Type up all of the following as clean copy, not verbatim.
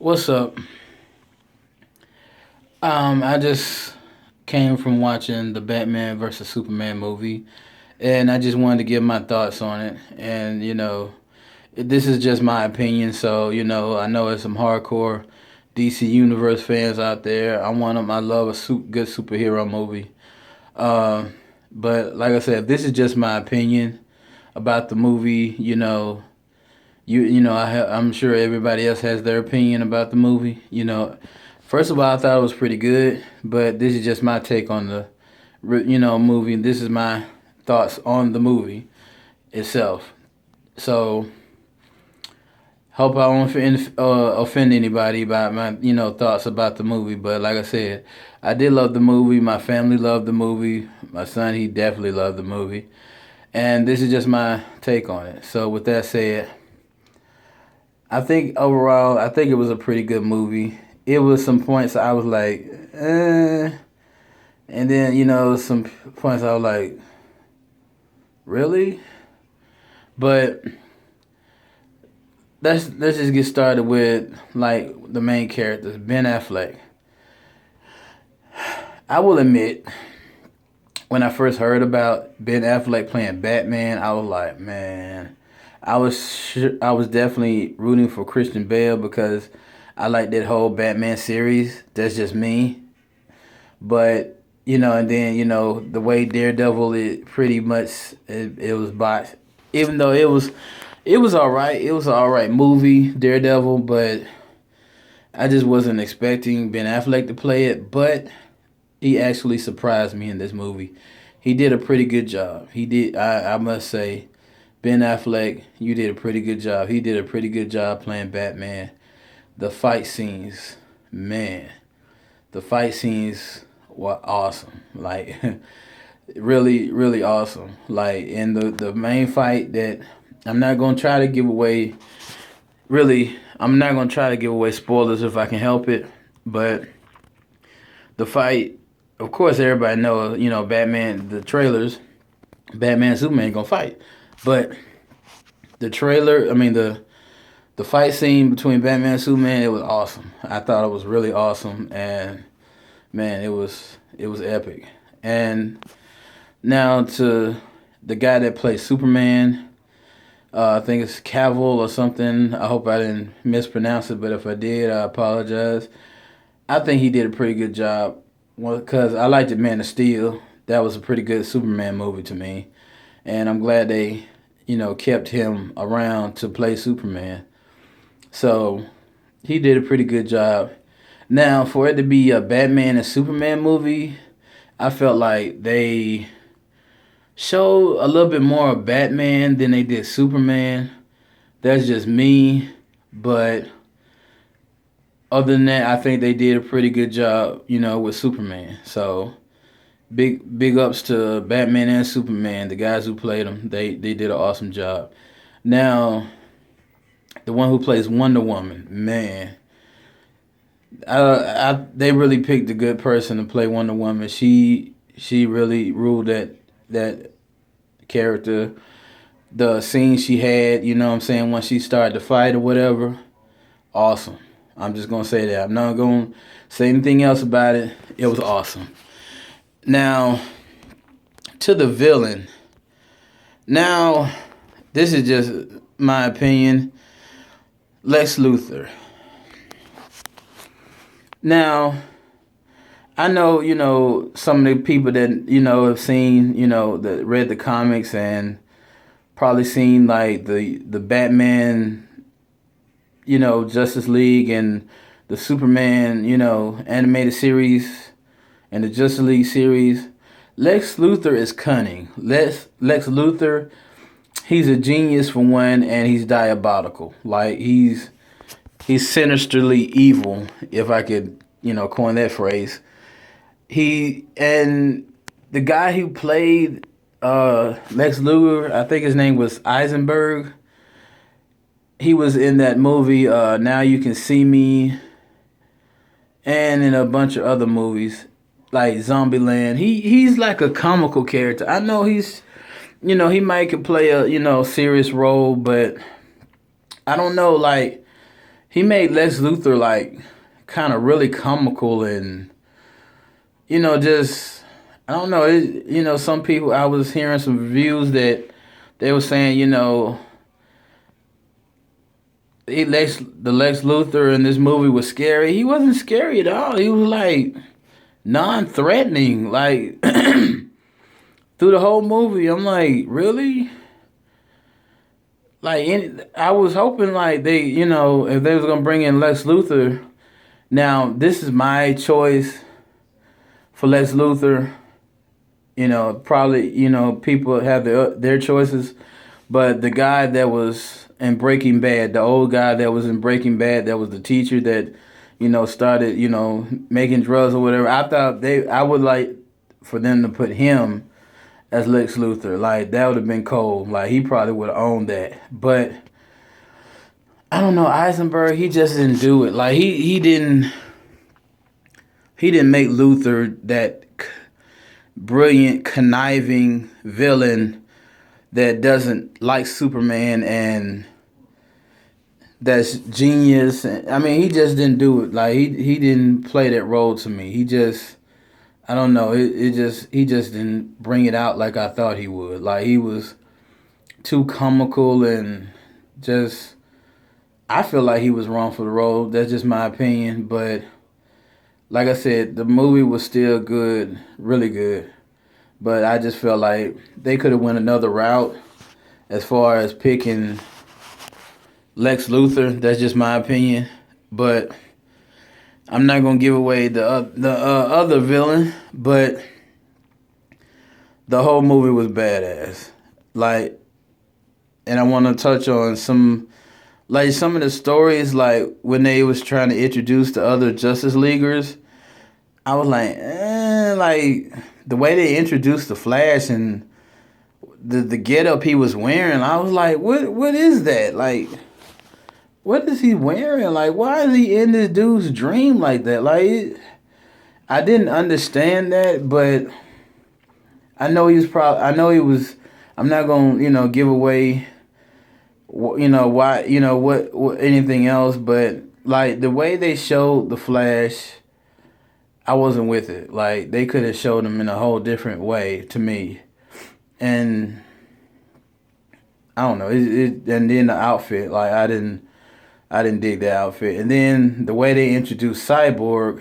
What's up? I just came from watching the Batman versus Superman movie, and I just wanted to give my thoughts on it. And this is just my opinion. So I know there's some hardcore DC Universe fans out there. I'm one of them. I love a good superhero movie. Uh, but like I said, this is just my opinion about the movie. I'm sure everybody else has their opinion about the movie. First of all, I thought it was pretty good, but this is just my take on the movie. This is my thoughts on the movie itself. So hope I won't offend anybody about my thoughts about the movie. But like I said, I did love the movie. My family loved the movie. My son, he definitely loved the movie. And this is just my take on it. So with that said, I think overall, I think it was a pretty good movie. It was some points I was like, and then some points I was like, really? But let's just get started with like the main characters, Ben Affleck. I will admit, when I first heard about Ben Affleck playing Batman, I was like, man, I was definitely rooting for Christian Bale because I like that whole Batman series. That's just me. But and then the way Daredevil, it pretty much it was botched. Even though it was all right. It was an all right movie, Daredevil, but I just wasn't expecting Ben Affleck to play it. But he actually surprised me in this movie. He did a pretty good job. He did. I must say, Ben Affleck, you did a pretty good job. He did a pretty good job playing Batman. The fight scenes, man, the fight scenes were awesome. Like, really, really awesome. Like, in the main fight that I'm not going to try to give away, really, I'm not going to try to give away spoilers if I can help it. But the fight, of course, everybody knows, Batman, the trailers, Batman and Superman going to fight. But the trailer, I mean, the fight scene between Batman and Superman, it was awesome. I thought it was really awesome, and man, it was epic. And now to the guy that plays Superman, I think it's Cavill or something. I hope I didn't mispronounce it, but if I did, I apologize. I think he did a pretty good job. Well, because I liked it, Man of Steel. That was a pretty good Superman movie to me, and I'm glad they, kept him around to play Superman. So he did a pretty good job. Now, for it to be a Batman and Superman movie, I felt like they showed a little bit more of Batman than they did Superman. That's just me. But other than that, I think they did a pretty good job, with Superman. So big ups to Batman and Superman, the guys who played them. They did an awesome job. Now, the one who plays Wonder Woman, man, they really picked a good person to play Wonder Woman. She really ruled that character. The scene she had, you know what I'm saying, when she started to fight or whatever, awesome. I'm just gonna say that. I'm not gonna say anything else about it. It was awesome. Now to the villain. Now this is just my opinion. Lex Luthor. Now I know, some of the people that, have seen, that read the comics and probably seen like the Batman, Justice League and the Superman, animated series and the Justice League series. Lex Luthor is cunning. Lex Luthor, he's a genius for one, and he's diabolical. Like he's sinisterly evil, if I could, coin that phrase. He and the guy who played Lex Luthor, I think his name was Eisenberg. He was in that movie Now You Can See Me, and in a bunch of other movies like Zombieland. He's like a comical character. I know he might could play a serious role, but I don't know, like he made Lex Luthor like kind of really comical and just I don't know. Some people I was hearing some reviews that they were saying the Lex Luthor in this movie was scary. He wasn't scary at all. He was like non-threatening. Like through the whole movie, I'm like, really? Like I was hoping like they, if they was gonna bring in Lex Luthor. Now this is my choice for Lex Luthor. Probably people have their choices, but the guy that was in Breaking Bad, the old guy that was in Breaking Bad, that was the teacher that started making drugs or whatever. I would like for them to put him as Lex Luthor. Like that would have been cold. Like he probably would have owned that. But I don't know, Eisenberg, he just didn't do it. Like he didn't make Luthor that brilliant, conniving villain that doesn't like Superman and that's genius. I mean, he just didn't do it. Like he didn't play that role to me. He just I don't know. He just didn't bring it out like I thought he would. Like he was too comical and just I feel like he was wrong for the role. That's just my opinion, but like I said, the movie was still good, really good. But I just felt like they could have went another route as far as picking Lex Luthor. That's just my opinion. But I'm not gonna give away the other villain. But the whole movie was badass. Like, and I want to touch on some of the stories. Like when they was trying to introduce the other Justice Leaguers, I was like, like the way they introduced the Flash and the getup he was wearing, I was like, what is that? Like, what is he wearing? Like, why is he in this dude's dream like that? Like, I didn't understand that, but I know he was probably. I know he was. I'm not gonna give away. Why what anything else, but like the way they showed the Flash, I wasn't with it. Like they could have showed him in a whole different way to me, and I don't know. And then the outfit, like I didn't dig the outfit, and then the way they introduced Cyborg,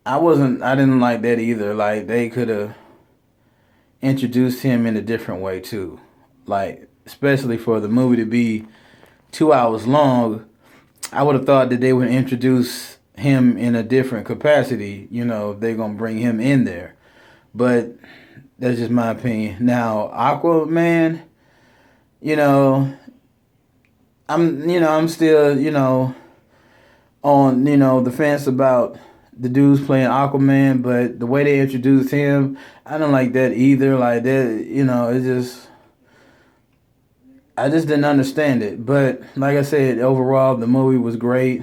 I didn't like that either. Like they could have introduced him in a different way too, like especially for the movie to be 2 hours long. I would have thought that they would introduce him in a different capacity. They're gonna bring him in there, but that's just my opinion. Now, Aquaman, I'm still on the fence about the dudes playing Aquaman, but the way they introduced him, I don't like that either. Like that, it just. I just didn't understand it. But like I said, overall the movie was great.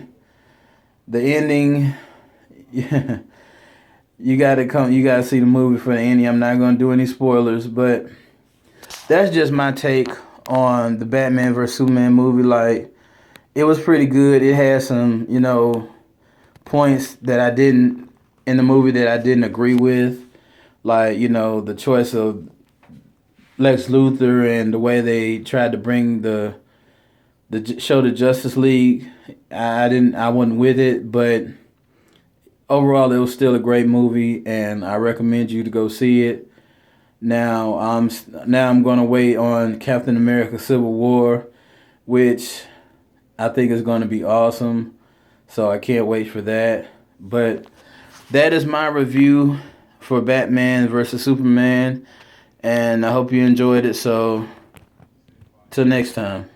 The ending, yeah, you gotta see the movie for the ending. I'm not gonna do any spoilers, but that's just my take on the Batman vs Superman movie. Like it was pretty good. It had some, points that I didn't in the movie that I didn't agree with. Like, the choice of Lex Luthor and the way they tried to bring the show the Justice League, I wasn't with it, but overall it was still a great movie and I recommend you to go see it. Now I'm gonna wait on Captain America Civil War, which I think is gonna be awesome. So I can't wait for that. But that is my review for Batman versus Superman. And I hope you enjoyed it. So, till next time.